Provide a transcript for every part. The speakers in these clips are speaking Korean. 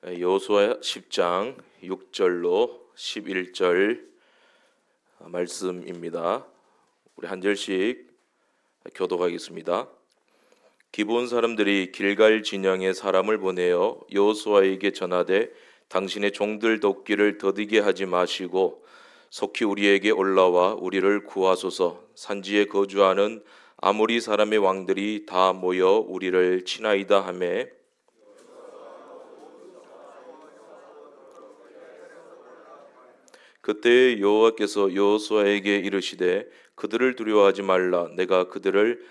여호수아 10장 6절로 11절 말씀입니다. 우리 한 절씩 교독하겠습니다. 기브온 사람들이 길갈 진영에 사람을 보내어 여호수아에게 전하되 당신의 종들 돕기를 더디게 하지 마시고 속히 우리에게 올라와 우리를 구하소서. 산지에 거주하는 아모리 사람의 왕들이 다 모여 우리를 치나이다 하매 그때 여호와께서 여호수아에게 이르시되 그들을 두려워하지 말라. 내가 그들을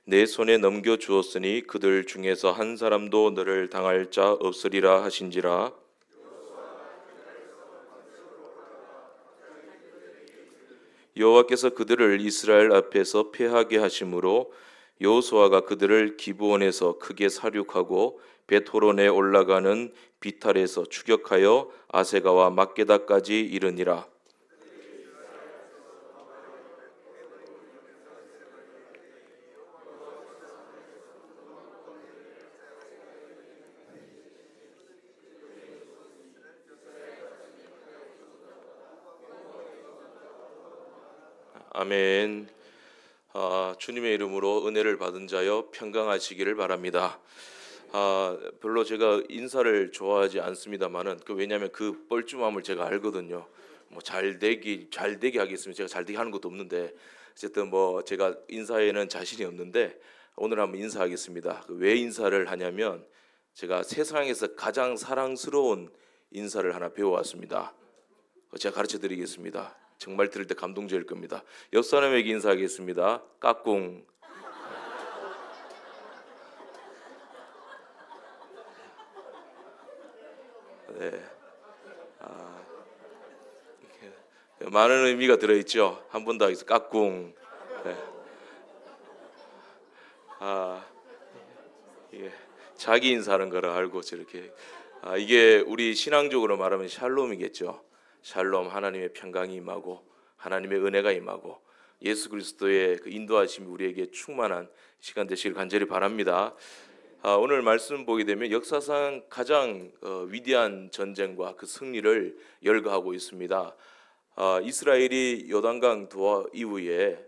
내 손에 넘겨 주었으니 그들 중에서 한 사람도 너를 당할 자 없으리라 하신지라. 여호와께서 그들을 이스라엘 앞에서 패하게 하심으로 여호수아가 그들을 기브온에서 크게 사륙하고 벳호론에 올라가는 비탈에서 추격하여 아세가와 막게다까지 이르니라. 아멘. 주님의 이름으로 은혜를 받은 자여 평강하시기를 바랍니다. 별로 제가 인사를 좋아하지 않습니다만은 왜냐하면 그 뻘쭘함을 제가 알거든요. 뭐 잘되게 하겠습니다. 제가 잘되게 하는 것도 없는데 어쨌든 뭐 제가 인사에는 자신이 없는데 오늘 한번 인사하겠습니다. 왜 인사를 하냐면 제가 세상에서 가장 사랑스러운 인사를 하나 배워왔습니다. 제가 가르쳐드리겠습니다. 정말 들을 때 감동적일 겁니다. 옆 사람에게 인사하겠습니다. 까꿍. 네. 많은 의미가 들어있죠. 한 번 더 하겠습니다. 까꿍. 네. 이게 자기 인사하는 거라 알고 저렇게. 이게 우리 신앙적으로 말하면 샬롬이겠죠. 샬롬, 하나님의 평강이 임하고 하나님의 은혜가 임하고 예수 그리스도의 그 인도하심이 우리에게 충만한 시간 되시길 간절히 바랍니다. 오늘 말씀 보게 되면 역사상 가장 위대한 전쟁과 그 승리를 열거하고 있습니다. 이스라엘이 요단강 도하 이후에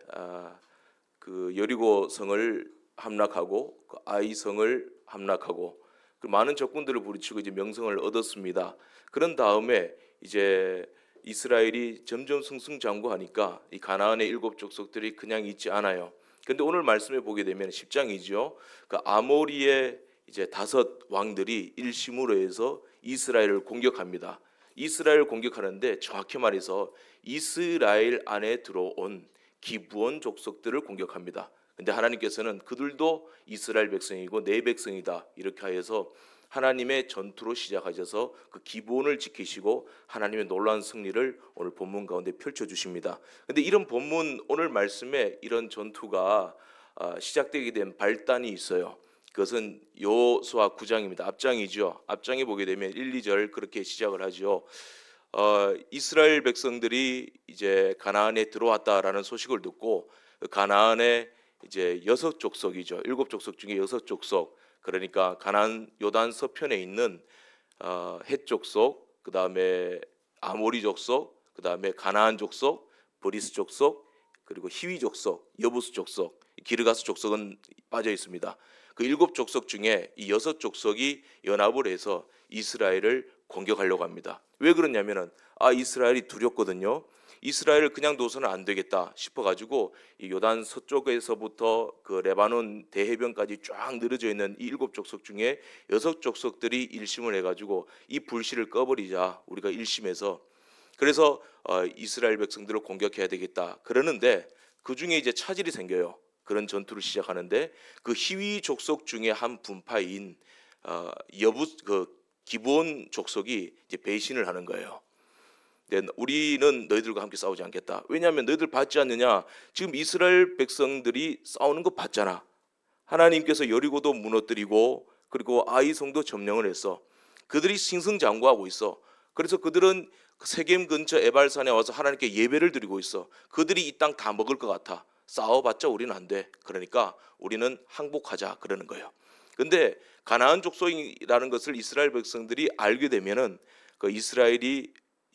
그 여리고 성을 함락하고 그 아이 성을 함락하고 그 많은 적군들을 부딪히고 이제 명성을 얻었습니다. 그런 다음에 이제 이스라엘이 점점 승승장구하니까 이 가나안의 7 족속들이 그냥 있지 않아요. 그런데 오늘 말씀에 보게 되면 10장이죠. 그 아모리의 이제 5 왕들이 일심으로 해서 이스라엘을 공격합니다. 이스라엘을 공격하는데 정확히 말해서 이스라엘 안에 들어온 기브온 족속들을 공격합니다. 근데 하나님께서는 그들도 이스라엘 백성이고 내 백성이다 이렇게 하여서 하나님의 전투로 시작하셔서 그 기브온을 지키시고 하나님의 놀라운 승리를 오늘 본문 가운데 펼쳐주십니다. 그런데 이런 본문 오늘 말씀에 이런 전투가 시작되게 된 발단이 있어요. 그것은 여호수아 9장입니다. 앞장이죠. 앞장에 보게 되면 1, 2절 그렇게 시작을 하죠. 이스라엘 백성들이 이제 가나안에 들어왔다라는 소식을 듣고 가나안의 이제 6 족속이죠. 7 족속 중에 6 족속. 그러니까 가나안 요단 서편에 있는 헷 족속, 그 다음에 아모리 족속, 그 다음에 가나안 족속, 브리스 족속, 그리고 히위 족속, 여부스 족속, 기르가스 족속은 빠져 있습니다. 그 7 족속 중에 이 6 족속이 연합을 해서 이스라엘을 공격하려고 합니다. 왜 그러냐면은 이스라엘이 두렵거든요. 이스라엘을 그냥 둬서는 안 되겠다 싶어가지고 이 요단 서쪽에서부터 그 레바논 대해변까지 쫙 늘어져 있는 이 7 족속 중에 6 족속들이 일심을 해가지고 이 불씨를 꺼버리자 우리가 일심해서 그래서 이스라엘 백성들을 공격해야 되겠다 그러는데 그 중에 이제 차질이 생겨요. 그런 전투를 시작하는데 그 히위 족속 중에 한 분파인 기브온 족속이 이제 배신을 하는 거예요. 우리는 너희들과 함께 싸우지 않겠다. 왜냐하면 너희들 봤지 않느냐. 지금 이스라엘 백성들이 싸우는 거 봤잖아. 하나님께서 여리고도 무너뜨리고 그리고 아이성도 점령을 했어. 그들이 승승장구하고 있어. 그래서 그들은 세겜 근처 에발산에 와서 하나님께 예배를 드리고 있어. 그들이 이 땅 다 먹을 것 같아. 싸워봤자 우리는 안 돼. 그러니까 우리는 항복하자 그러는 거예요. 근데 가나안 족속이라는 것을 이스라엘 백성들이 알게 되면은 그 이스라엘이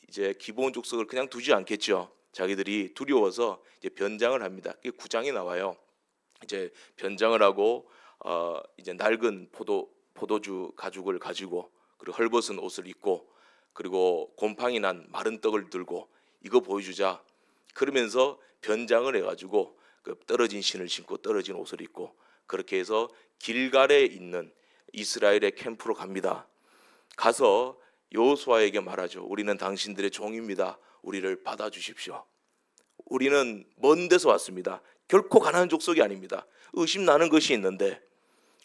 이제 기브온 족속을 그냥 두지 않겠죠. 자기들이 두려워서 이제 변장을 합니다. 그게 9장에 나와요. 이제 변장을 하고 이제 낡은 포도주 가죽을 가지고, 그리고 헐벗은 옷을 입고, 그리고 곰팡이 난 마른 떡을 들고 이거 보여주자. 그러면서 변장을 해가지고 그 떨어진 신을 신고 떨어진 옷을 입고, 그렇게 해서 길갈에 있는 이스라엘의 캠프로 갑니다. 가서 여호수아에게 말하죠. 우리는 당신들의 종입니다. 우리를 받아주십시오. 우리는 먼 데서 왔습니다. 결코 가나안 족속이 아닙니다. 의심나는 것이 있는데,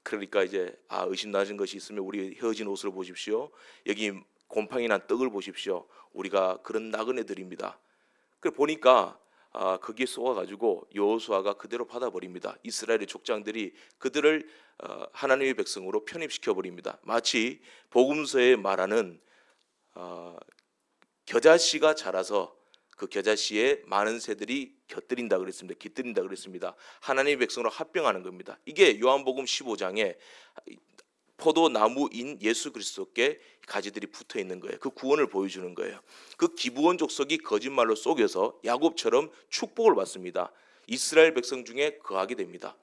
그러니까 이제 의심나는 것이 있으면 우리 헤어진 옷을 보십시오. 여기 곰팡이 난 떡을 보십시오. 우리가 그런 나그네들입니다. 그 보니까 거기에 속아가지고 여호수아가 그대로 받아버립니다. 이스라엘의 족장들이 그들을 하나님의 백성으로 편입시켜 버립니다. 마치 복음서에 말하는 겨자씨가 자라서 그 겨자씨에 많은 새들이 깃들인다 그랬습니다. 하나님의 백성으로 합병하는 겁니다. 이게 요한복음 15장에 포도나무인 예수 그리스도께 가지들이 붙어 있는 거예요. 그 구원을 보여주는 거예요. 그 기브온 족속이 거짓말로 속여서 야곱처럼 축복을 받습니다. 이스라엘 백성 중에 거하게 됩니다.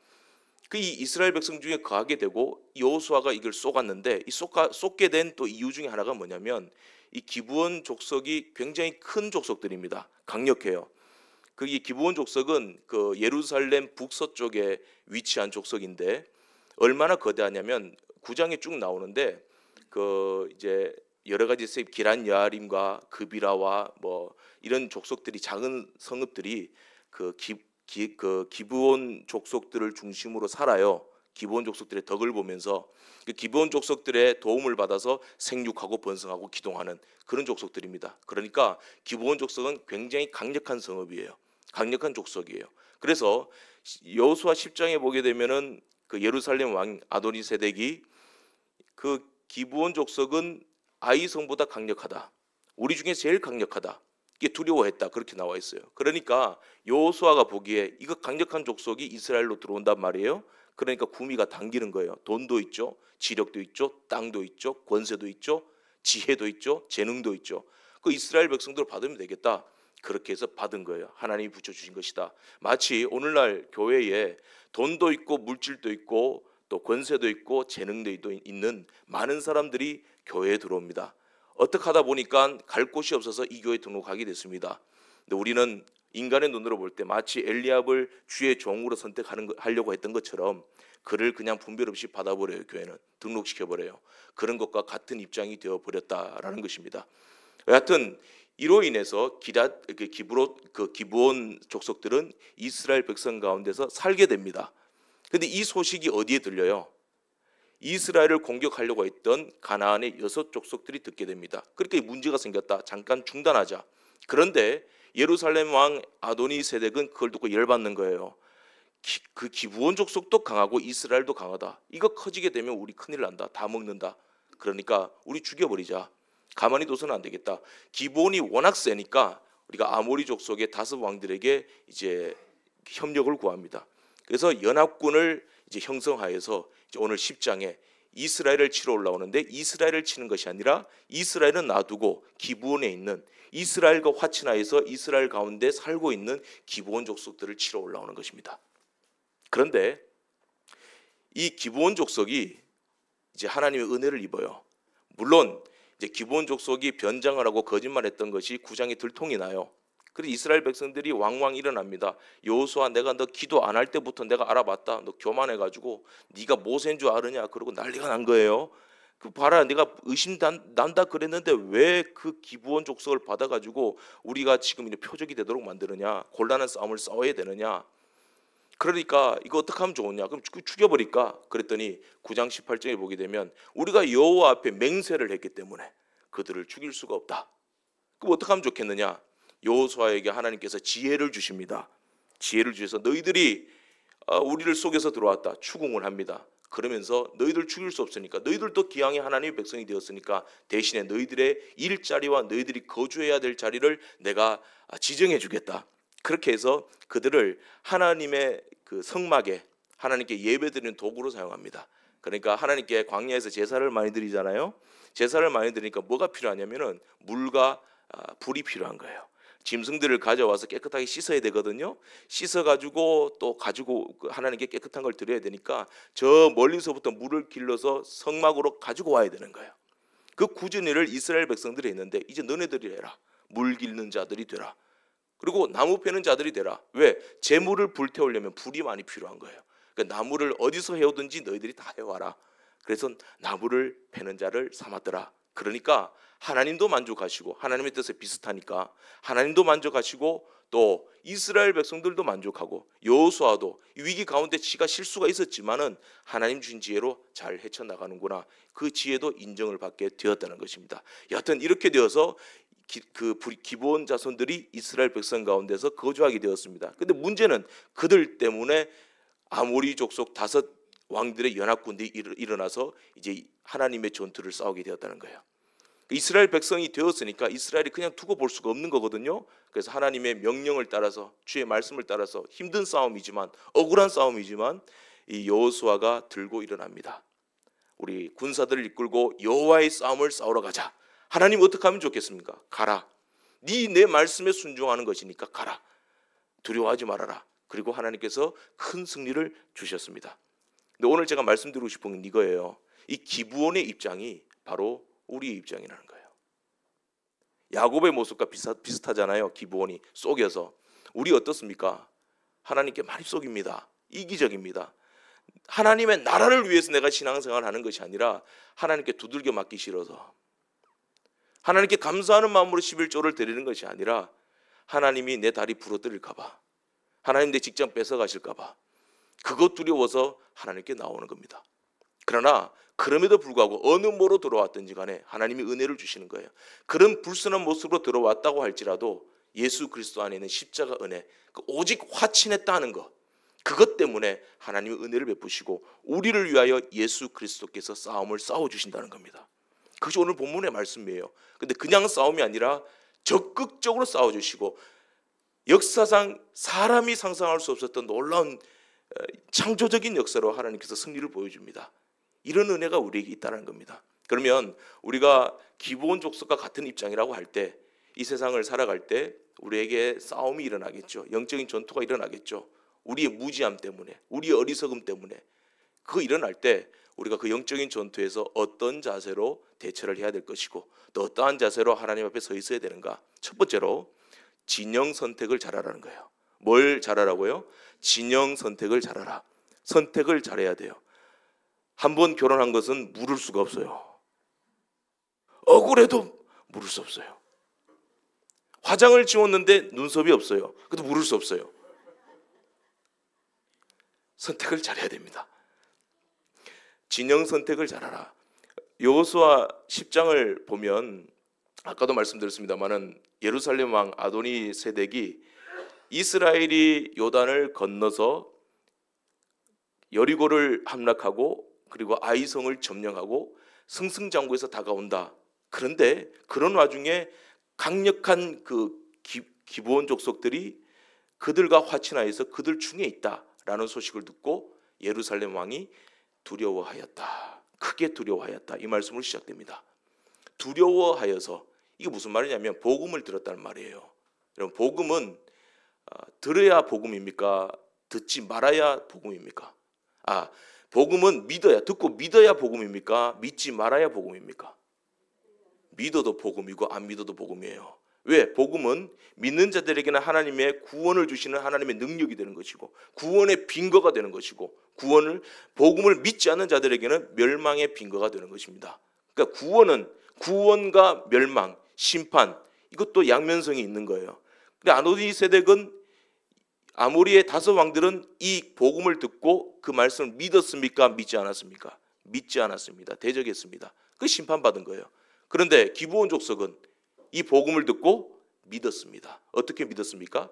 그 이 이스라엘 백성 중에 거하게 되고 여호수아가 이걸 쏘갔는데, 이 쏘게 된 또 이유 중에 하나가 뭐냐면, 이 기브온 족속이 굉장히 큰 족속들입니다. 강력해요. 그 이 기브온 족속은 그 예루살렘 북서쪽에 위치한 족속인데 얼마나 거대하냐면 9장에 쭉 나오는데 그 이제 여러 가지 기란 여아림과 그비라와 뭐 이런 족속들이, 작은 성읍들이 그 기브온 족속들을 중심으로 살아요. 기브온 족속들의 덕을 보면서 그 기브온 족속들의 도움을 받아서 생육하고 번성하고 기동하는 그런 족속들입니다. 그러니까 기브온 족속은 굉장히 강력한 성읍이에요. 강력한 족속이에요. 그래서 여호수아 10장에 보게 되면은 그 예루살렘 왕 아도니세덱이 그 기브온 족속은 아이 성보다 강력하다. 우리 중에 제일 강력하다. 이게 두려워했다. 그렇게 나와 있어요. 그러니까 여호수아가 보기에 이거 강력한 족속이 이스라엘로 들어온단 말이에요. 그러니까 구미가 당기는 거예요. 돈도 있죠, 지력도 있죠, 땅도 있죠, 권세도 있죠, 지혜도 있죠, 재능도 있죠. 그 이스라엘 백성들 받으면 되겠다. 그렇게 해서 받은 거예요. 하나님이 붙여주신 것이다. 마치 오늘날 교회에 돈도 있고 물질도 있고 또 권세도 있고 재능도 있는 많은 사람들이 교회에 들어옵니다. 어떻게 하다 보니까 갈 곳이 없어서 이 교회에 등록하게 됐습니다. 근데 우리는 인간의 눈으로 볼 때 마치 엘리압을 주의 종으로 선택하려고 했던 것처럼 그를 그냥 분별 없이 받아버려요. 교회는 등록시켜버려요. 그런 것과 같은 입장이 되어버렸다라는 것입니다. 여하튼 이로 인해서 기브온 족속들은 이스라엘 백성 가운데서 살게 됩니다. 그런데 이 소식이 어디에 들려요? 이스라엘을 공격하려고 했던 가나안의 6족속들이 듣게 됩니다. 그러니까 문제가 생겼다. 잠깐 중단하자. 그런데 예루살렘 왕 아도니세덱은 그걸 듣고 열받는 거예요. 그 기브온 족속도 강하고 이스라엘도 강하다. 이거 커지게 되면 우리 큰일 난다. 다 먹는다. 그러니까 우리 죽여버리자. 가만히 둬서는 안 되겠다. 기브온이 워낙 세니까 우리가 아모리 족속의 5 왕들에게 이제 협력을 구합니다. 그래서 연합군을 이제 형성하여서 이제 오늘 10장에 이스라엘을 치러 올라오는데, 이스라엘을 치는 것이 아니라 이스라엘은 놔두고 기브온에 있는 이스라엘과 화친하여서 이스라엘 가운데 살고 있는 기브온 족속들을 치러 올라오는 것입니다. 그런데 이 기브온 족속이 이제 하나님의 은혜를 입어요. 물론 이제 기브온 족속이 변장을 하고 거짓말했던 것이 9장에 들통이 나요. 그래서 이스라엘 백성들이 왕왕 일어납니다. 여호수아, 내가 너 기도 안 할 때부터 내가 알아봤다. 너 교만해가지고 네가 모세인 줄 아느냐? 그러고 난리가 난 거예요. 그 봐라, 내가 의심 난다 그랬는데 왜 그 기브온 족속을 받아가지고 우리가 지금 이렇게 표적이 되도록 만드느냐? 곤란한 싸움을 싸워야 되느냐? 그러니까 이거 어떻게 하면 좋으냐? 그럼 죽여버릴까? 그랬더니 9장 18절에 보게 되면 우리가 여호와 앞에 맹세를 했기 때문에 그들을 죽일 수가 없다. 그럼 어떻게 하면 좋겠느냐? 여호수아에게 하나님께서 지혜를 주십니다. 지혜를 주셔서 너희들이 우리를 속여서 들어왔다. 추궁을 합니다. 그러면서 너희들 죽일 수 없으니까, 너희들도 기왕에 하나님의 백성이 되었으니까 대신에 너희들의 일자리와 너희들이 거주해야 될 자리를 내가 지정해 주겠다. 그렇게 해서 그들을 하나님의 그 성막에 하나님께 예배드리는 도구로 사용합니다. 그러니까 하나님께 광야에서 제사를 많이 드리잖아요. 제사를 많이 드리니까 뭐가 필요하냐면은 물과 불이 필요한 거예요. 짐승들을 가져와서 깨끗하게 씻어야 되거든요. 씻어가지고 또 가지고 하나님께 깨끗한 걸 드려야 되니까 저 멀리서부터 물을 길러서 성막으로 가지고 와야 되는 거예요. 그 굳은 일을 이스라엘 백성들이 했는데 이제 너네들이 해라. 물 길는 자들이 되라. 그리고 나무 패는 자들이 되라. 왜? 재물을 불태우려면 불이 많이 필요한 거예요. 그러니까 나무를 어디서 해오든지 너희들이 다 해와라. 그래서 나무를 패는 자를 삼았더라. 그러니까 하나님도 만족하시고 하나님의 뜻에 비슷하니까 하나님도 만족하시고 또 이스라엘 백성들도 만족하고 여호수아도 위기 가운데 지가 실수가 있었지만은 하나님 주신 지혜로 잘 헤쳐나가는구나. 그 지혜도 인정을 받게 되었다는 것입니다. 여하튼 이렇게 되어서 기브온 자손들이 이스라엘 백성 가운데서 거주하게 되었습니다. 근데 문제는 그들 때문에 아모리 족속 5 왕들의 연합군이 일어나서 이제 하나님의 전투를 싸우게 되었다는 거예요. 이스라엘 백성이 되었으니까 이스라엘이 그냥 두고 볼 수가 없는 거거든요. 그래서 하나님의 명령을 따라서 주의 말씀을 따라서 힘든 싸움이지만 억울한 싸움이지만 이 여호수아가 들고 일어납니다. 우리 군사들을 이끌고 여호와의 싸움을 싸우러 가자. 하나님 어떻게 하면 좋겠습니까? 가라. 네 내 말씀에 순종하는 것이니까 가라. 두려워하지 말아라. 그리고 하나님께서 큰 승리를 주셨습니다. 근데 오늘 제가 말씀드리고 싶은 건 이거예요. 이 기브온의 입장이 바로 우리의 입장이라는 거예요. 야곱의 모습과 비슷하잖아요. 기브온이 속여서. 우리 어떻습니까? 하나님께 많이 속입니다. 이기적입니다. 하나님의 나라를 위해서 내가 신앙생활을 하는 것이 아니라 하나님께 두들겨 맞기 싫어서, 하나님께 감사하는 마음으로 11조를 드리는 것이 아니라 하나님이 내 다리 부러뜨릴까 봐, 하나님 내 직장 뺏어가실까 봐, 그것 두려워서 하나님께 나오는 겁니다. 그러나 그럼에도 불구하고 어느 모로 들어왔든지 간에 하나님이 은혜를 주시는 거예요. 그런 불순한 모습으로 들어왔다고 할지라도 예수 그리스도 안에 있는 십자가 은혜, 오직 화친했다는 것, 그것 때문에 하나님이 은혜를 베푸시고 우리를 위하여 예수 그리스도께서 싸움을 싸워주신다는 겁니다. 그것이 오늘 본문의 말씀이에요. 근데 그냥 싸움이 아니라 적극적으로 싸워주시고 역사상 사람이 상상할 수 없었던 놀라운 창조적인 역사로 하나님께서 승리를 보여줍니다. 이런 은혜가 우리에게 있다는 겁니다. 그러면 우리가 기브온 족속과 같은 입장이라고 할 때 이 세상을 살아갈 때 우리에게 싸움이 일어나겠죠. 영적인 전투가 일어나겠죠. 우리의 무지함 때문에, 우리의 어리석음 때문에. 그거 일어날 때 우리가 그 영적인 전투에서 어떤 자세로 대처를 해야 될 것이고 또 어떠한 자세로 하나님 앞에 서 있어야 되는가. 첫 번째로 진영 선택을 잘하라는 거예요. 뭘 잘하라고요? 진영 선택을 잘하라. 선택을 잘해야 돼요. 한 번 결혼한 것은 물을 수가 없어요. 억울해도 물을 수 없어요. 화장을 지웠는데 눈썹이 없어요. 그래도 물을 수 없어요. 선택을 잘해야 됩니다. 진영 선택을 잘하라. 여호수아 10장을 보면 아까도 말씀드렸습니다마는 예루살렘 왕 아도니 세덱이 이스라엘이 요단을 건너서 여리고를 함락하고 그리고 아이성을 점령하고 승승장구해서 다가온다. 그런데 그런 와중에 강력한 그 기브온 족속들이 그들과 화친하여서 그들 중에 있다라는 소식을 듣고 예루살렘 왕이 두려워하였다. 크게 두려워하였다. 이 말씀으로 시작됩니다. 두려워하여서 이게 무슨 말이냐면 복음을 들었다는 말이에요. 여러분 복음은 들어야 복음입니까? 듣지 말아야 복음입니까? 복음은 믿어야, 듣고 믿어야 복음입니까? 믿지 말아야 복음입니까? 믿어도 복음이고 안 믿어도 복음이에요. 왜? 복음은 믿는 자들에게는 하나님의 구원을 주시는 하나님의 능력이 되는 것이고 구원의 빈거가 되는 것이고 복음을 믿지 않는 자들에게는 멸망의 빈거가 되는 것입니다. 그러니까 구원과 멸망, 심판, 이것도 양면성이 있는 거예요. 근데 아도니 세덱은 아모리의 5 왕들은 이 복음을 듣고 그 말씀을 믿었습니까? 믿지 않았습니까? 믿지 않았습니다. 대적했습니다. 그 심판받은 거예요. 그런데 기브온 족속은 이 복음을 듣고 믿었습니다. 어떻게 믿었습니까?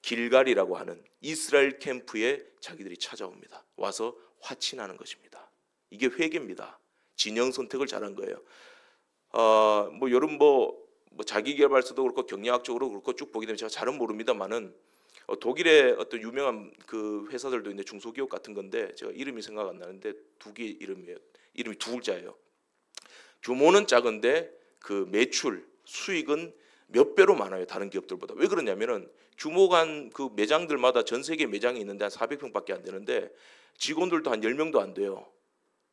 길갈이라고 하는 이스라엘 캠프에 자기들이 찾아옵니다. 와서 화친하는 것입니다. 이게 회개입니다. 진영 선택을 잘한 거예요. 여러분 자기개발서도 그렇고 경영학적으로 그렇고 쭉 보게 되면 제가 잘은 모릅니다만은 독일의 어떤 유명한 그 회사들도 있는데 중소기업 같은 건데 제가 이름이 생각 안 나는데 두 개 이름이에요. 이름이 두 글자예요. 규모는 작은데 그 매출 수익은 몇 배로 많아요. 다른 기업들보다. 왜 그러냐면은 규모가 그 매장들마다 전 세계 매장이 있는데 한 400평밖에 안 되는데 직원들도 한 10명도 안 돼요.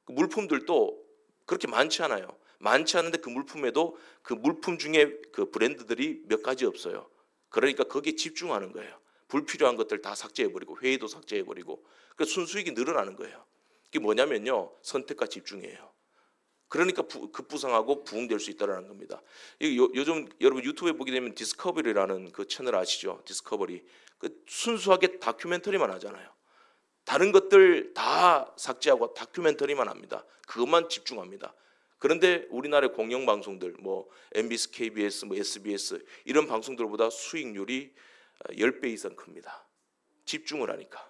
그 물품들도 그렇게 많지 않아요. 많지 않은데 그 물품에도 그 물품 중에 그 브랜드들이 몇 가지 없어요. 그러니까 거기에 집중하는 거예요. 불필요한 것들 다 삭제해버리고 회의도 삭제해버리고 그 순수익이 늘어나는 거예요. 이게 뭐냐면요. 선택과 집중이에요. 그러니까 급부상하고 부흥될 수 있다는 겁니다. 요즘 여러분 유튜브에 보게 되면 디스커버리라는 그 채널 아시죠? 디스커버리. 그 순수하게 다큐멘터리만 하잖아요. 다른 것들 다 삭제하고 다큐멘터리만 합니다. 그것만 집중합니다. 그런데 우리나라의 공영방송들 뭐 MBC, KBS, 뭐 SBS 이런 방송들보다 수익률이 10배 이상 큽니다. 집중을 하니까.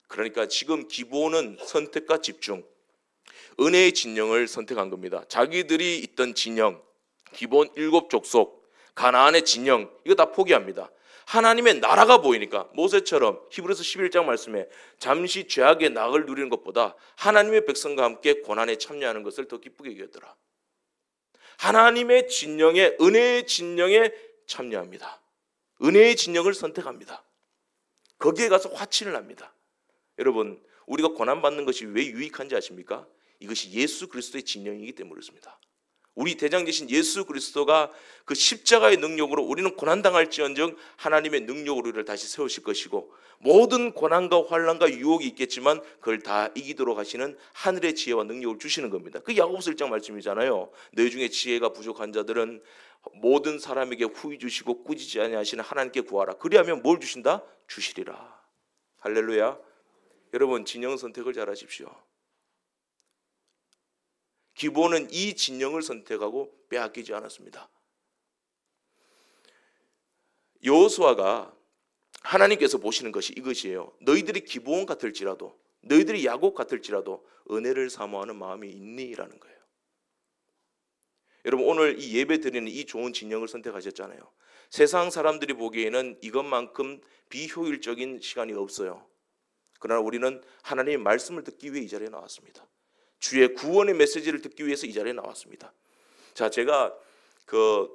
그러니까 지금 기본은 선택과 집중. 은혜의 진영을 선택한 겁니다. 자기들이 있던 진영, 기본 7족속, 가나안의 진영 이거 다 포기합니다. 하나님의 나라가 보이니까 모세처럼 히브리서 11장 말씀에 잠시 죄악의 낙을 누리는 것보다 하나님의 백성과 함께 고난에 참여하는 것을 더 기쁘게 여겼더라. 하나님의 진영에, 은혜의 진영에 참여합니다. 은혜의 진영을 선택합니다. 거기에 가서 화친을 합니다. 여러분, 우리가 고난받는 것이 왜 유익한지 아십니까? 이것이 예수 그리스도의 진영이기 때문에 그렇습니다. 우리 대장 되신 예수 그리스도가 그 십자가의 능력으로 우리는 고난당할지언정 하나님의 능력으로 우리를 다시 세우실 것이고 모든 고난과 환난과 유혹이 있겠지만 그걸 다 이기도록 하시는 하늘의 지혜와 능력을 주시는 겁니다. 그 야고보서 1장 말씀이잖아요. 너희 중에 지혜가 부족한 자들은 모든 사람에게 후히 주시고 꾸짖지 아니하시는 하나님께 구하라. 그리하면 뭘 주신다? 주시리라. 할렐루야. 여러분 진영 선택을 잘 하십시오. 기본은 이 진영을 선택하고 빼앗기지 않았습니다. 여호수아가 하나님께서 보시는 것이 이것이에요. 너희들이 기브온 같을지라도 너희들이 야곱 같을지라도 은혜를 사모하는 마음이 있니라는 거예요. 여러분 오늘 이 예배 드리는 이 좋은 진영을 선택하셨잖아요. 세상 사람들이 보기에는 이것만큼 비효율적인 시간이 없어요. 그러나 우리는 하나님의 말씀을 듣기 위해 이 자리에 나왔습니다. 주의 구원의 메시지를 듣기 위해서 이 자리에 나왔습니다. 자, 제가 그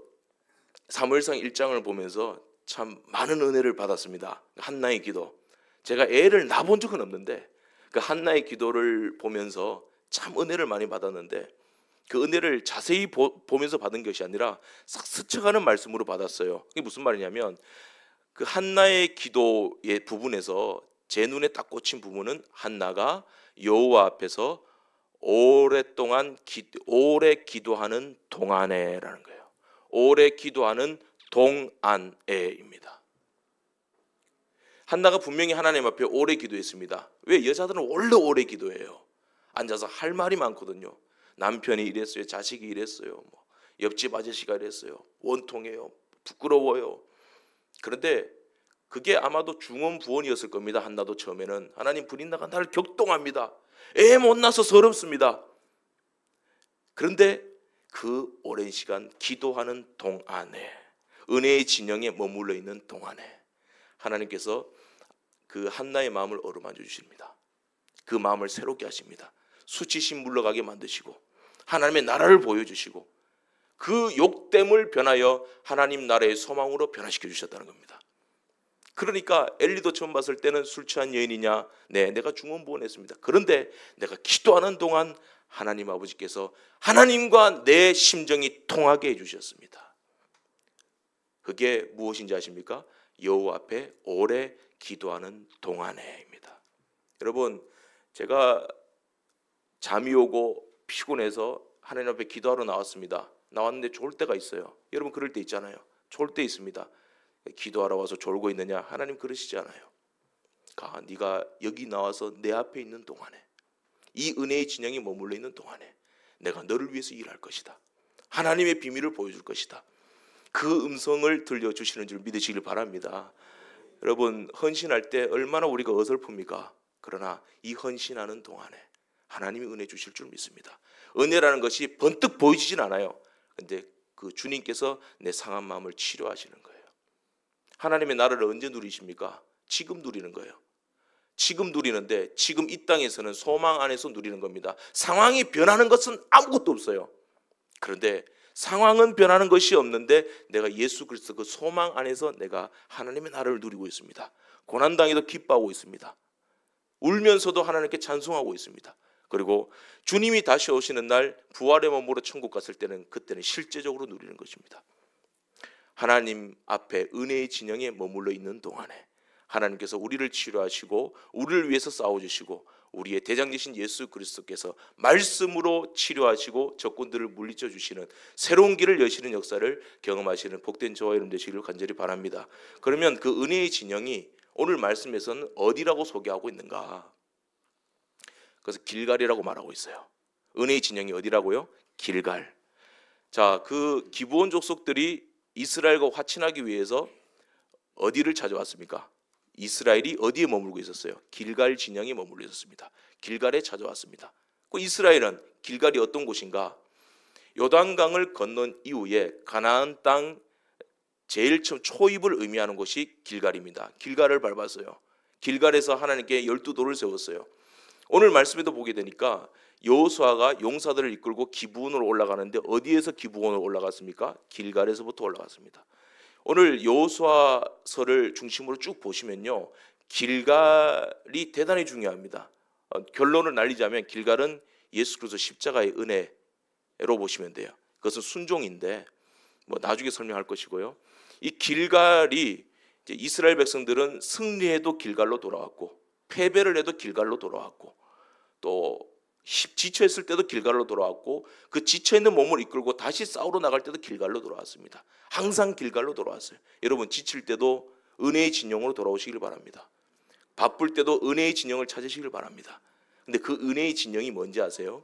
사무엘상 1장을 보면서 참 많은 은혜를 받았습니다. 한나의 기도. 제가 애를 낳아본 적은 없는데 그 한나의 기도를 보면서 참 은혜를 많이 받았는데 그 은혜를 자세히 보면서 받은 것이 아니라 싹 스쳐가는 말씀으로 받았어요. 이게 무슨 말이냐면 그 한나의 기도의 부분에서 제 눈에 딱 꽂힌 부분은 한나가 여호와 앞에서 오래 기도하는 동안에라는 거예요. 오래 기도하는 동안에입니다. 한나가 분명히 하나님 앞에 오래 기도했습니다. 왜? 여자들은 원래 오래 기도해요. 앉아서 할 말이 많거든요. 남편이 이랬어요. 자식이 이랬어요. 뭐 옆집 아저씨가 이랬어요. 원통해요. 부끄러워요. 그런데 그게 아마도 중언부언이었을 겁니다. 한나도 처음에는 하나님 불인나가 나를 격동합니다. 애 못 낳아서 서럽습니다. 그런데 그 오랜 시간 기도하는 동안에 은혜의 진영에 머물러 있는 동안에 하나님께서 그 한나의 마음을 어루만져 주십니다. 그 마음을 새롭게 하십니다. 수치심 물러가게 만드시고 하나님의 나라를 보여주시고 그 욕됨을 변하여 하나님 나라의 소망으로 변화시켜 주셨다는 겁니다. 그러니까 엘리도 처음 봤을 때는 술 취한 여인이냐? 네, 내가 중언부언했습니다. 그런데 내가 기도하는 동안 하나님 아버지께서 하나님과 내 심정이 통하게 해주셨습니다. 그게 무엇인지 아십니까? 여호와 앞에 오래 기도하는 동안에입니다. 여러분, 제가 잠이 오고 피곤해서 하나님 앞에 기도하러 나왔습니다. 나왔는데 졸 때가 있어요. 여러분 그럴 때 있잖아요. 졸 때 있습니다. 기도하러 와서 졸고 있느냐? 하나님 그러시지 않아요. 네가 여기 나와서 내 앞에 있는 동안에 이 은혜의 진영이 머물러 있는 동안에 내가 너를 위해서 일할 것이다. 하나님의 비밀을 보여줄 것이다. 그 음성을 들려주시는 줄 믿으시길 바랍니다. 여러분 헌신할 때 얼마나 우리가 어설픕니까? 그러나 이 헌신하는 동안에 하나님이 은혜 주실 줄 믿습니다. 은혜라는 것이 번뜩 보이지진 않아요. 근데 그 주님께서 내 상한 마음을 치료하시는 거예요. 하나님의 나라를 언제 누리십니까? 지금 누리는 거예요. 지금 누리는데 지금 이 땅에서는 소망 안에서 누리는 겁니다. 상황이 변하는 것은 아무것도 없어요. 그런데 상황은 변하는 것이 없는데 내가 예수 그리스도 그 소망 안에서 내가 하나님의 나라를 누리고 있습니다. 고난당해도 기뻐하고 있습니다. 울면서도 하나님께 찬송하고 있습니다. 그리고 주님이 다시 오시는 날 부활의 몸으로 천국 갔을 때는 그때는 실제적으로 누리는 것입니다. 하나님 앞에 은혜의 진영에 머물러 있는 동안에 하나님께서 우리를 치료하시고 우리를 위해서 싸워주시고 우리의 대장이신 예수 그리스도께서 말씀으로 치료하시고 적군들을 물리쳐 주시는 새로운 길을 여시는 역사를 경험하시는 복된 저와 여러분 되시기를 간절히 바랍니다. 그러면 그 은혜의 진영이 오늘 말씀에서는 어디라고 소개하고 있는가? 그래서 길갈이라고 말하고 있어요. 은혜의 진영이 어디라고요? 길갈. 자, 그 기브온 족속들이 이스라엘과 화친하기 위해서 어디를 찾아왔습니까? 이스라엘이 어디에 머물고 있었어요? 길갈 진영에 머물러 있었습니다. 길갈에 찾아왔습니다. 그 이스라엘은 길갈이 어떤 곳인가? 요단강을 건넌 이후에 가나안 땅 제일 처음 초입을 의미하는 곳이 길갈입니다. 길갈을 밟았어요. 길갈에서 하나님께 12도를 세웠어요. 오늘 말씀에도 보게 되니까 여호수아가 용사들을 이끌고 기브온으로 올라가는데 어디에서 기브온으로 올라갔습니까? 길갈에서부터 올라갔습니다. 오늘 여호수아서를 중심으로 쭉 보시면요, 길갈이 대단히 중요합니다. 결론을 날리자면 길갈은 예수 그리스도 십자가의 은혜로 보시면 돼요. 그것은 순종인데 뭐 나중에 설명할 것이고요. 이 길갈이 이제 이스라엘 백성들은 승리해도 길갈로 돌아왔고 패배를 해도 길갈로 돌아왔고 또 지쳐있을 때도 길갈로 돌아왔고 그 지쳐있는 몸을 이끌고 다시 싸우러 나갈 때도 길갈로 돌아왔습니다. 항상 길갈로 돌아왔어요. 여러분 지칠 때도 은혜의 진영으로 돌아오시길 바랍니다. 바쁠 때도 은혜의 진영을 찾으시길 바랍니다. 근데 그 은혜의 진영이 뭔지 아세요?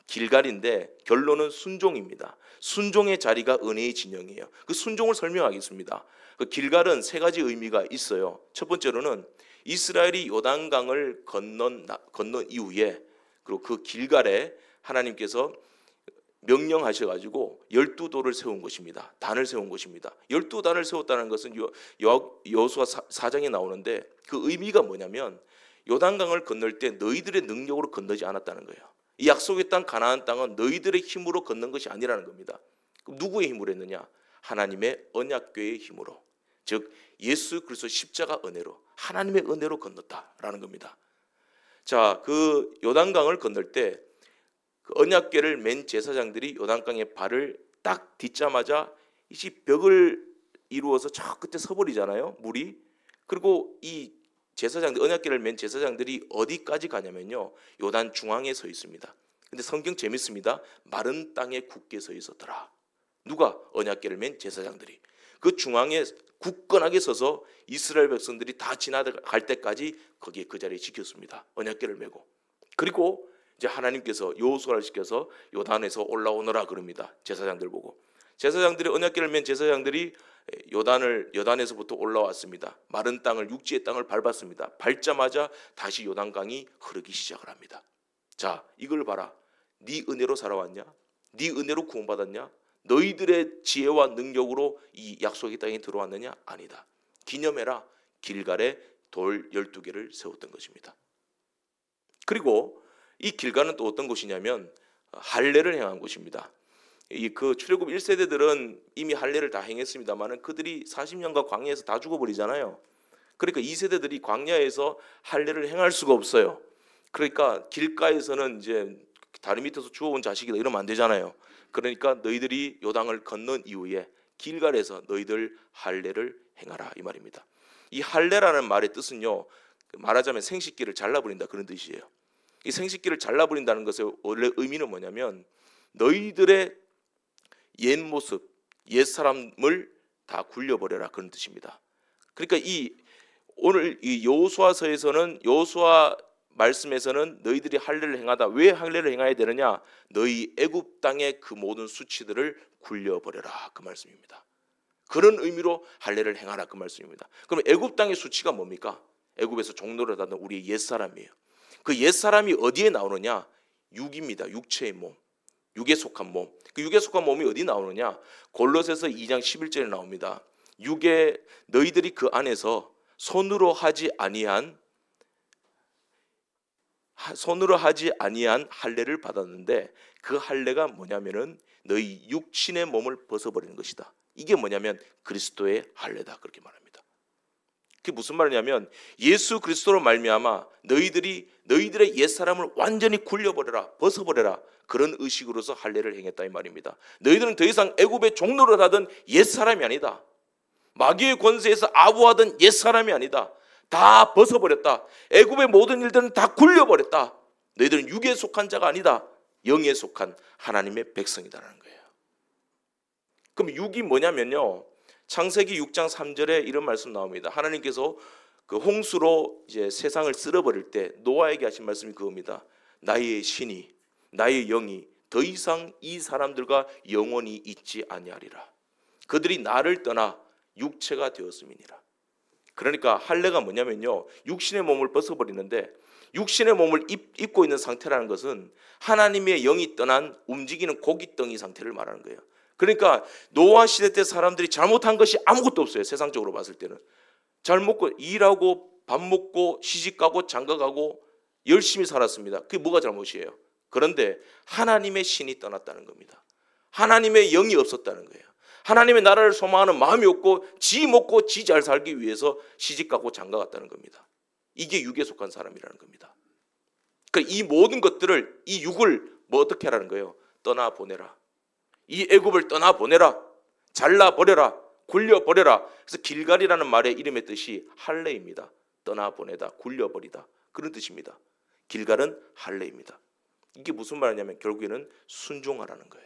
길갈인데 결론은 순종입니다. 순종의 자리가 은혜의 진영이에요. 그 순종을 설명하겠습니다. 그 길갈은 세 가지 의미가 있어요. 첫 번째로는 이스라엘이 요단강을 건넌 이후에 그리고 그 길갈에 하나님께서 명령하셔가지고 12도를 세운 것입니다. 단을 세운 것입니다. 12단을 세웠다는 것은 여호수아 4장에 나오는데 그 의미가 뭐냐면 요단강을 건널 때 너희들의 능력으로 건너지 않았다는 거예요. 이 약속의 땅 가나안 땅은 너희들의 힘으로 건넌 것이 아니라는 겁니다. 그럼 누구의 힘으로 했느냐? 하나님의 언약궤의 힘으로, 즉 예수 그리스도 십자가 은혜로, 하나님의 은혜로 건넜다라는 겁니다. 자, 그 요단강을 건널 때 그 언약궤를 맨 제사장들이 요단강에 발을 딱 딛자마자 이 벽을 이루어서 저 끝에 서버리잖아요, 물이. 그리고 이 제사장들, 언약궤를 맨 제사장들이 어디까지 가냐면요, 요단 중앙에 서 있습니다. 근데 성경 재밌습니다. 마른 땅에 굳게 서 있었더라. 누가? 언약궤를 맨 제사장들이. 그 중앙에 굳건하게 서서 이스라엘 백성들이 다 지나갈 때까지 거기에 그 자리에 지켰습니다. 언약궤를 메고. 그리고 이제 하나님께서 여호수아를 시켜서 요단에서 올라오너라 그럽니다. 제사장들 보고. 제사장들이 언약궤를 맨 제사장들이 요단에서부터 올라왔습니다. 마른 땅을, 육지의 땅을 밟았습니다. 밟자마자 다시 요단강이 흐르기 시작을 합니다. 자, 이걸 봐라. 네 은혜로 살아왔냐? 네 은혜로 구원받았냐? 너희들의 지혜와 능력으로 이 약속의 땅에 들어왔느냐? 아니다. 기념해라. 길갈에 돌 12개를 세웠던 것입니다. 그리고 이 길갈은 또 어떤 곳이냐면 할례를 행한 곳입니다. 그 출애굽 1세대들은 이미 할례를 다 행했습니다만 그들이 40년간 광야에서 다 죽어버리잖아요. 그러니까 2세대들이 광야에서 할례를 행할 수가 없어요. 그러니까 길가에서는 이제 다리 밑에서 주워온 자식이다 이러면 안 되잖아요. 그러니까 너희들이 요단을 건넌 이후에 길갈에서 너희들 할례를 행하라 이 말입니다. 이 할례라는 말의 뜻은요, 말하자면 생식기를 잘라버린다 그런 뜻이에요. 이 생식기를 잘라버린다는 것의 원래 의미는 뭐냐면 너희들의 옛 모습, 옛 사람을 다 굴려버려라 그런 뜻입니다. 그러니까 오늘 이 여호수아서에서는, 여호수아 말씀에서는 너희들이 할례를 행하다. 왜 할례를 행해야 되느냐? 너희 애굽 땅의 그 모든 수치들을 굴려버려라 그 말씀입니다. 그런 의미로 할례를 행하라 그 말씀입니다. 그럼 애굽 땅의 수치가 뭡니까? 애굽에서 종노릇 하던 우리의 옛사람이에요. 그 옛사람이 어디에 나오느냐? 육입니다. 육체의 몸, 육에 속한 몸. 그 육에 속한 몸이 어디 나오느냐? 골로새서 2장 11절에 나옵니다. 육에 너희들이 그 안에서 손으로 하지 아니한 할례를 받았는데 그 할례가 뭐냐면은 너희 육신의 몸을 벗어버리는 것이다. 이게 뭐냐면 그리스도의 할례다, 그렇게 말합니다. 그게 무슨 말이냐면 예수 그리스도로 말미암아 너희들의 옛사람을 완전히 굴려버려라, 벗어버려라, 그런 의식으로서 할례를 행했다 이 말입니다. 너희들은 더 이상 애굽의 종노릇 하던 옛사람이 아니다. 마귀의 권세에서 아부하던 옛사람이 아니다. 다 벗어버렸다. 애굽의 모든 일들은 다 굴려버렸다. 너희들은 육에 속한 자가 아니다. 영에 속한 하나님의 백성이다라는 거예요. 그럼 육이 뭐냐면요, 창세기 6장 3절에 이런 말씀 나옵니다. 하나님께서 그 홍수로 이제 세상을 쓸어버릴 때 노아에게 하신 말씀이 그겁니다. 나의 신이, 나의 영이 더 이상 이 사람들과 영원히 있지 아니하리라. 그들이 나를 떠나 육체가 되었음이니라. 그러니까 할례가 뭐냐면요, 육신의 몸을 벗어버리는데, 육신의 몸을 입고 있는 상태라는 것은 하나님의 영이 떠난 움직이는 고깃덩이 상태를 말하는 거예요. 그러니까 노아 시대 때 사람들이 잘못한 것이 아무것도 없어요. 세상적으로 봤을 때는 잘 먹고 일하고 밥 먹고 시집가고 장가가고 열심히 살았습니다. 그게 뭐가 잘못이에요? 그런데 하나님의 신이 떠났다는 겁니다. 하나님의 영이 없었다는 거예요. 하나님의 나라를 소망하는 마음이 없고 지 먹고 지 잘 살기 위해서 시집가고 장가갔다는 겁니다. 이게 육에 속한 사람이라는 겁니다. 그러니까 이 모든 것들을, 이 육을 뭐 어떻게 하라는 거예요? 떠나보내라. 이 애굽을 떠나보내라. 잘라버려라. 굴려버려라. 그래서 길갈이라는 말의 이름의 뜻이 할례입니다. 떠나보내다, 굴려버리다, 그런 뜻입니다. 길갈은 할례입니다. 이게 무슨 말이냐면 결국에는 순종하라는 거예요.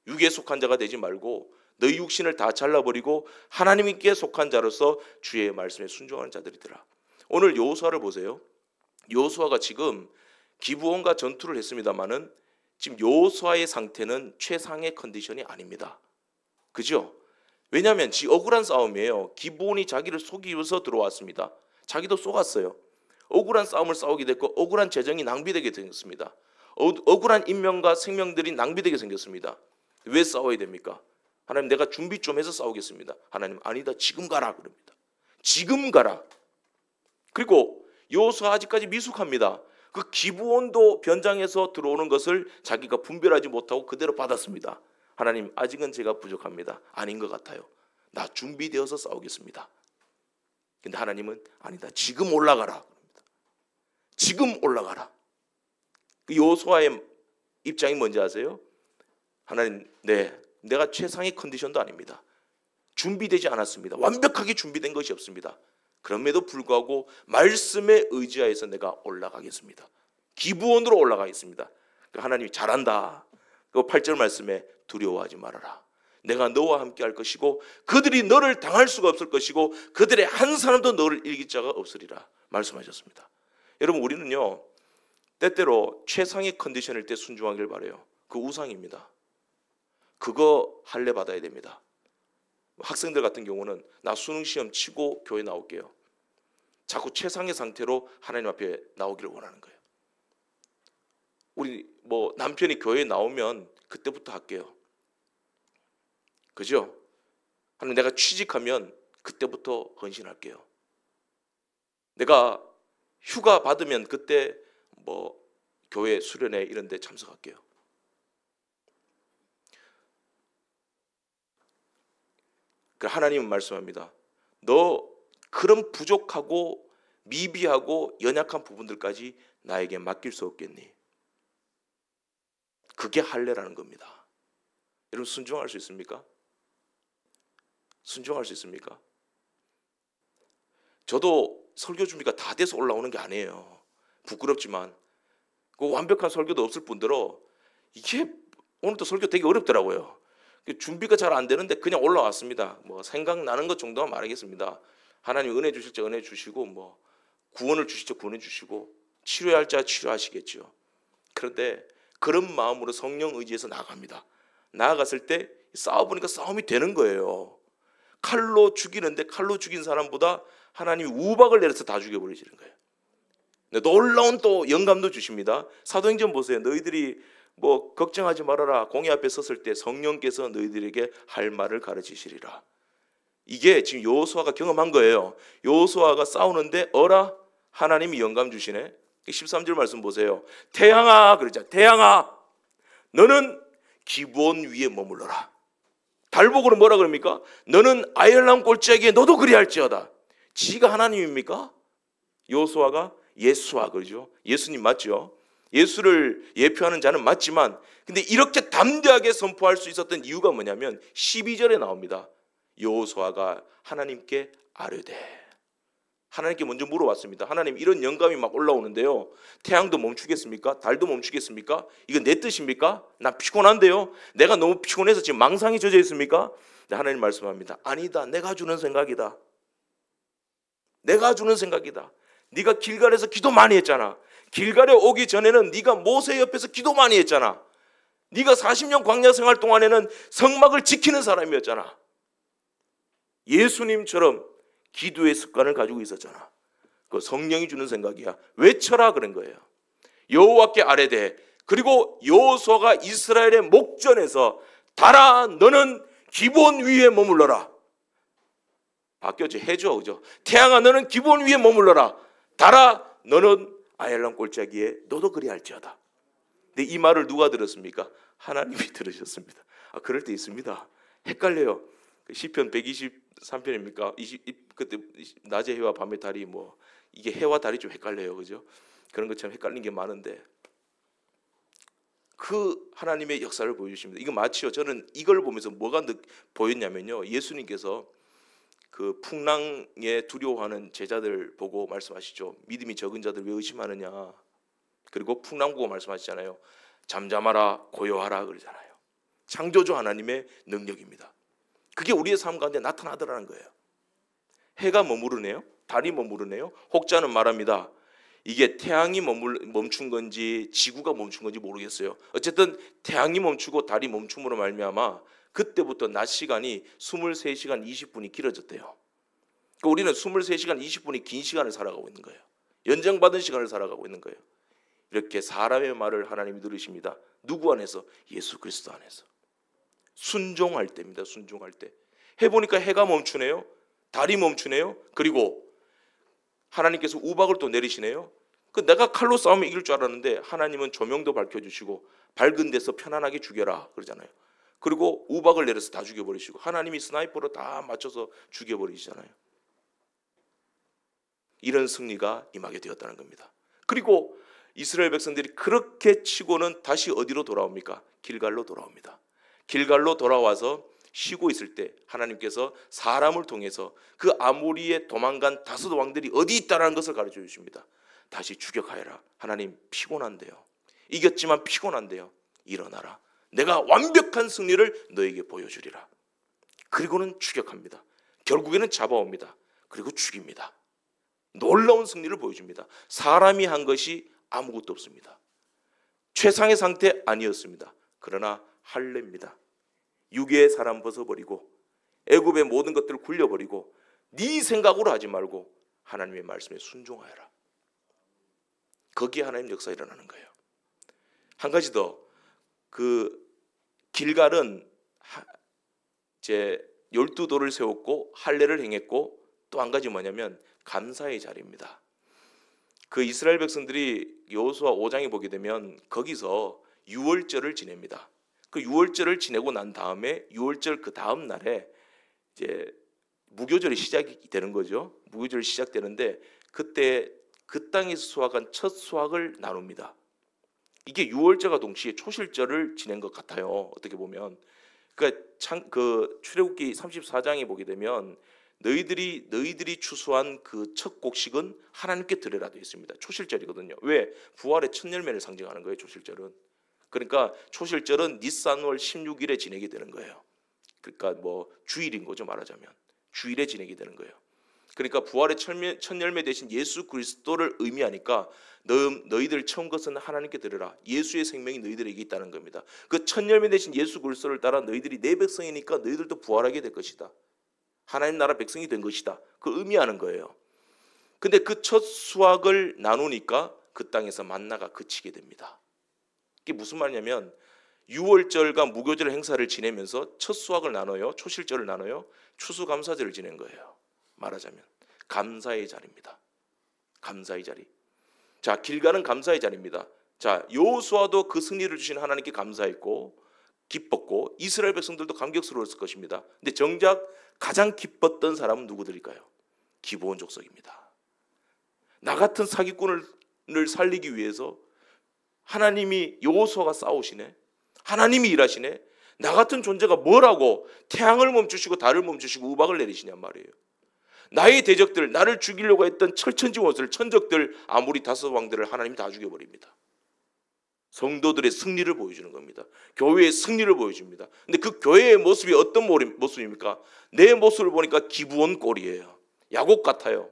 육에 속한 자가 되지 말고 너희 육신을 다 잘라버리고 하나님께 속한 자로서 주의 말씀에 순종하는 자들이더라. 오늘 여호수아를 보세요. 여호수아가 지금 기브온과 전투를 했습니다마는 지금 여호수아의 상태는 최상의 컨디션이 아닙니다. 그죠? 왜냐하면 억울한 싸움이에요. 기브온이 자기를 속이면서 들어왔습니다. 자기도 속았어요. 억울한 싸움을 싸우게 됐고 억울한 재정이 낭비되게 생겼습니다. 억울한 인명과 생명들이 낭비되게 생겼습니다. 왜 싸워야 됩니까? 하나님, 내가 준비 좀 해서 싸우겠습니다. 하나님, 아니다, 지금 가라 그럽니다. 지금 가라. 그리고 여호수아 아직까지 미숙합니다. 그 기브온도 변장해서 들어오는 것을 자기가 분별하지 못하고 그대로 받았습니다. 하나님, 아직은 제가 부족합니다. 아닌 것 같아요. 나 준비되어서 싸우겠습니다. 근데 하나님은 아니다, 지금 올라가라. 지금 올라가라. 그 여호수아의 입장이 뭔지 아세요? 하나님, 내가 최상의 컨디션도 아닙니다. 준비되지 않았습니다. 완벽하게 준비된 것이 없습니다. 그럼에도 불구하고 말씀에 의지하여서 내가 올라가겠습니다. 기브온으로 올라가겠습니다. 하나님이 잘한다. 그 8절 말씀에 두려워하지 말아라. 내가 너와 함께 할 것이고 그들이 너를 당할 수가 없을 것이고 그들의 한 사람도 너를 이길 자가 없으리라 말씀하셨습니다. 여러분, 우리는요 때때로 최상의 컨디션일 때 순종하길 바라요. 그 우상입니다. 그거 할례 받아야 됩니다. 학생들 같은 경우는 나 수능 시험 치고 교회 나올게요. 자꾸 최상의 상태로 하나님 앞에 나오기를 원하는 거예요. 우리 남편이 교회에 나오면 그때부터 할게요. 그죠? 하나님, 내가 취직하면 그때부터 헌신할게요. 내가 휴가 받으면 그때 교회 수련회 이런 데 참석할게요. 하나님은 말씀합니다. 너 그런 부족하고 미비하고 연약한 부분들까지 나에게 맡길 수 없겠니? 그게 할례라는 겁니다. 여러분, 순종할 수 있습니까? 순종할 수 있습니까? 저도 설교 준비가 다 돼서 올라오는 게 아니에요. 부끄럽지만 그 완벽한 설교도 없을 뿐더러 이게 오늘도 설교 되게 어렵더라고요. 준비가 잘 안 되는데 그냥 올라왔습니다. 생각나는 것 정도만 말하겠습니다. 하나님 은혜 주실 자 은혜 주시고 구원을 주실 자 구원해 주시고 치료해야 할 자 치료하시겠죠. 그런데 그런 마음으로 성령 의지에서 나아갑니다. 나아갔을 때 싸워보니까 싸움이 되는 거예요. 칼로 죽이는데 칼로 죽인 사람보다 하나님이 우박을 내려서 다 죽여버리시는 거예요. 놀라운 또 영감도 주십니다. 사도행전 보세요. 너희들이 걱정하지 말아라. 공의 앞에 섰을 때 성령께서 너희들에게 할 말을 가르치시리라. 이게 지금 여호수아가 경험한 거예요. 여호수아가 싸우는데 어라 하나님이 영감 주시네. 13절 말씀 보세요. 태양아 그러자. 태양아 너는 기브온 위에 머물러라. 달복으로 뭐라 그럽니까? 너는 아열람 골짜기에 너도 그리할지어다. 지가 하나님입니까? 여호수아가 예수와 그러죠. 예수님 맞죠? 예수를 예표하는 자는 맞지만 근데 이렇게 담대하게 선포할 수 있었던 이유가 뭐냐면 12절에 나옵니다. 여호수아가 하나님께 아뢰되 하나님께 먼저 물어봤습니다. 하나님 이런 영감이 막 올라오는데요. 태양도 멈추겠습니까? 달도 멈추겠습니까? 이거 내 뜻입니까? 나 피곤한데요. 내가 너무 피곤해서 지금 망상이 젖어 있습니까? 하나님 말씀합니다. 아니다. 내가 주는 생각이다. 내가 주는 생각이다. 네가 길갈에서 기도 많이 했잖아. 길갈에 오기 전에는 네가 모세 옆에서 기도 많이 했잖아. 네가 40년 광야 생활 동안에는 성막을 지키는 사람이었잖아. 예수님처럼 기도의 습관을 가지고 있었잖아. 그 성령이 주는 생각이야. 외쳐라 그런 거예요. 여호와께 아뢰되 그리고 여호수아가 이스라엘의 목전에서 달아 너는 기브온 위에 머물러라. 바뀌었지. 해줘 그죠? 태양아 너는 기브온 위에 머물러라. 달아 너는 아열람 골짜기에 너도 그리할지어다. 근데 이 말을 누가 들었습니까? 하나님이 들으셨습니다. 그럴 때 있습니다. 헷갈려요. 시편 123편입니까? 그때 낮의 해와 밤의 달이 뭐 이게 해와 달이 좀 헷갈려요, 그죠? 그런 것처럼 헷갈리는 게 많은데 그 하나님의 역사를 보여주십니다. 이거 마치요. 저는 이걸 보면서 뭐가 보였냐면요, 예수님께서 그 풍랑에 두려워하는 제자들 보고 말씀하시죠. 믿음이 적은 자들 왜 의심하느냐. 그리고 풍랑 보고 말씀하시잖아요. 잠잠하라 고요하라 그러잖아요. 창조주 하나님의 능력입니다. 그게 우리의 삶 가운데 나타나더라는 거예요. 해가 머무르네요. 달이 머무르네요. 혹자는 말합니다. 이게 태양이 멈춘 건지 지구가 멈춘 건지 모르겠어요. 어쨌든 태양이 멈추고 달이 멈춤으로 말미암아 그때부터 낮 시간이 23시간 20분이 길어졌대요. 그러니까 우리는 23시간 20분이 긴 시간을 살아가고 있는 거예요. 연장받은 시간을 살아가고 있는 거예요. 이렇게 사람의 말을 하나님이 들으십니다. 누구 안에서? 예수 그리스도 안에서. 순종할 때입니다. 순종할 때. 해보니까 해가 멈추네요. 달이 멈추네요. 그리고 하나님께서 우박을 또 내리시네요. 내가 칼로 싸우면 이길 줄 알았는데 하나님은 조명도 밝혀주시고 밝은 데서 편안하게 죽여라 그러잖아요. 그리고 우박을 내려서 다 죽여버리시고 하나님이 스나이퍼로 다 맞춰서 죽여버리시잖아요. 이런 승리가 임하게 되었다는 겁니다. 그리고 이스라엘 백성들이 그렇게 치고는 다시 어디로 돌아옵니까? 길갈로 돌아옵니다. 길갈로 돌아와서 쉬고 있을 때 하나님께서 사람을 통해서 그 아모리에 도망간 다섯 왕들이 어디 있다는 것을 가르쳐 주십니다. 다시 추격하여라. 하나님 피곤한데요. 이겼지만 피곤한데요. 일어나라. 내가 완벽한 승리를 너에게 보여주리라. 그리고는 추격합니다. 결국에는 잡아옵니다. 그리고 죽입니다. 놀라운 승리를 보여줍니다. 사람이 한 것이 아무것도 없습니다. 최상의 상태 아니었습니다. 그러나 할례입니다. 육의 사람 벗어버리고 애굽의 모든 것들을 굴려버리고 네 생각으로 하지 말고 하나님의 말씀에 순종하여라. 거기에 하나님 역사 일어나는 거예요. 한 가지 더, 그 길갈은 이제 12돌을 세웠고 할례를 행했고 또 한 가지 뭐냐면 감사의 자리입니다. 그 이스라엘 백성들이 여호수아 5장에 보게 되면 거기서 유월절을 지냅니다. 그 유월절을 지내고 난 다음에 유월절 그 다음 날에 이제 무교절이 시작이 되는 거죠. 무교절이 시작되는데 그때 그 땅에서 수확한 첫 수확을 나눕니다. 이게 유월절과 동시에 초실절을 지낸 것 같아요. 어떻게 보면 그 출애굽기 34장에 보게 되면 너희들이 추수한 그 첫 곡식은 하나님께 드려라 되어 있습니다. 초실절이거든요. 왜? 부활의 첫 열매를 상징하는 거예요. 초실절은. 그러니까 초실절은 니산월 16일에 지내게 되는 거예요. 그러니까 뭐 주일인 거죠, 말하자면. 주일에 지내게 되는 거예요. 그러니까 부활의 첫 열매 대신 예수 그리스도를 의미하니까 너희들 처음 것은 하나님께 드려라. 예수의 생명이 너희들에게 있다는 겁니다. 그 첫 열매 대신 예수 그리스도를 따라 너희들이 내 백성이니까 너희들도 부활하게 될 것이다. 하나님 나라 백성이 된 것이다. 그 의미하는 거예요. 근데 그 첫 수확을 나누니까 그 땅에서 만나가 그치게 됩니다. 이게 무슨 말이냐면 유월절과 무교절 행사를 지내면서 첫 수확을 나눠요. 초실절을 나눠요. 추수감사절을 지낸 거예요. 말하자면 감사의 자리입니다. 감사의 자리. 자, 길가는 감사의 자리입니다. 자, 여호수아도 그 승리를 주신 하나님께 감사했고 기뻤고 이스라엘 백성들도 감격스러웠을 것입니다. 근데 정작 가장 기뻤던 사람은 누구들일까요? 기브온 족속입니다. 나 같은 사기꾼을 살리기 위해서 하나님이 여호수아가 싸우시네. 하나님이 일하시네. 나 같은 존재가 뭐라고 태양을 멈추시고 달을 멈추시고 우박을 내리시냔 말이에요. 나의 대적들, 나를 죽이려고 했던 철천지원들, 천적들, 아무리 다섯 왕들을 하나님이 다 죽여버립니다. 성도들의 승리를 보여주는 겁니다. 교회의 승리를 보여줍니다. 근데 그 교회의 모습이 어떤 모습입니까? 내 모습을 보니까 기브온 꼴이에요. 야곱 같아요.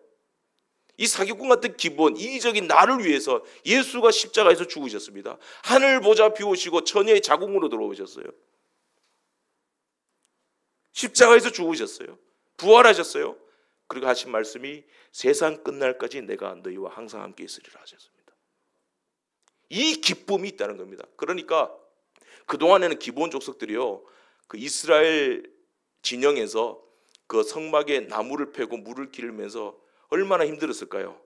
이 사기꾼 같은 기브온, 이기적인 나를 위해서 예수가 십자가에서 죽으셨습니다. 하늘 보좌 비우시고 천여의 자궁으로 들어오셨어요. 십자가에서 죽으셨어요. 부활하셨어요. 그리고 하신 말씀이 세상 끝날까지 내가 너희와 항상 함께 있으리라 하셨습니다. 이 기쁨이 있다는 겁니다. 그러니까 그동안에는 기브온 족속들이요, 그 이스라엘 진영에서 그 성막에 나무를 패고 물을 기르면서 얼마나 힘들었을까요?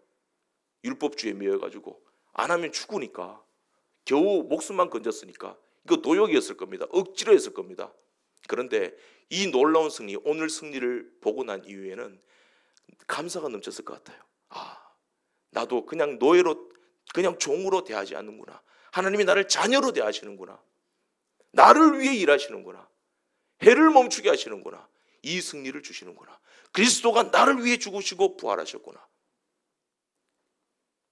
율법주의에 매여가지고 안 하면 죽으니까, 겨우 목숨만 건졌으니까 이거 노역이었을 겁니다. 억지로 했을 겁니다. 그런데 이 놀라운 승리, 오늘 승리를 보고 난 이후에는 감사가 넘쳤을 것 같아요. 아, 나도 그냥 노예로, 그냥 종으로 대하지 않는구나. 하나님이 나를 자녀로 대하시는구나. 나를 위해 일하시는구나. 해를 멈추게 하시는구나. 이 승리를 주시는구나. 그리스도가 나를 위해 죽으시고 부활하셨구나.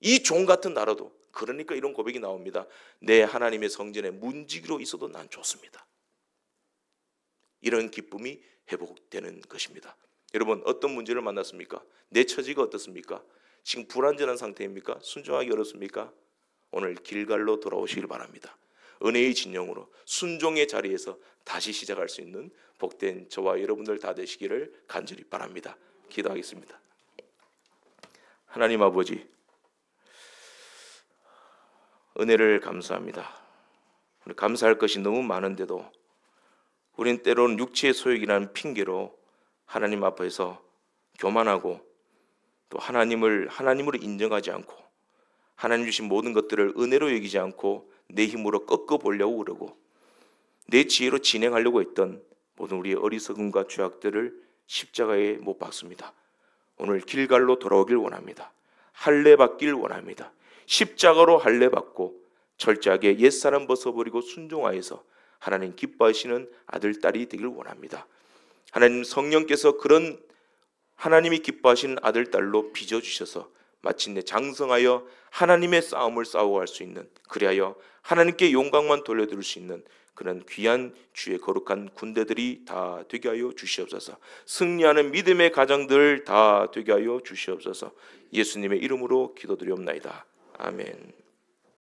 이 종 같은 나라도, 그러니까 이런 고백이 나옵니다. 내 하나님의 성전에 문지기로 있어도 난 좋습니다. 이런 기쁨이 회복되는 것입니다. 여러분, 어떤 문제를 만났습니까? 내 처지가 어떻습니까? 지금 불안전한 상태입니까? 순종하기 어렵습니까? 오늘 길갈로 돌아오시길 바랍니다. 은혜의 진영으로 순종의 자리에서 다시 시작할 수 있는 복된 저와 여러분들 다 되시기를 간절히 바랍니다. 기도하겠습니다. 하나님 아버지, 은혜를 감사합니다. 우리 감사할 것이 너무 많은데도 우리는 때로는 육체의 소욕이라는 핑계로 하나님 앞에서 교만하고 또 하나님으로 인정하지 않고 하나님 주신 모든 것들을 은혜로 여기지 않고 내 힘으로 꺾어보려고 그러고 내 지혜로 진행하려고 했던 모든 우리의 어리석음과 죄악들을 십자가에 못 박습니다. 오늘 길갈로 돌아오길 원합니다. 할례 받길 원합니다. 십자가로 할례 받고 철저하게 옛사람 벗어버리고 순종하여서 하나님 기뻐하시는 아들, 딸이 되길 원합니다. 하나님 성령께서 그런 하나님이 기뻐하시는 아들, 딸로 빚어주셔서 마침내 장성하여 하나님의 싸움을 싸워갈 수 있는, 그리하여 하나님께 영광만 돌려드릴 수 있는 그런 귀한 주의 거룩한 군대들이 다 되게 하여 주시옵소서. 승리하는 믿음의 가정들 다 되게 하여 주시옵소서. 예수님의 이름으로 기도드리옵나이다. 아멘.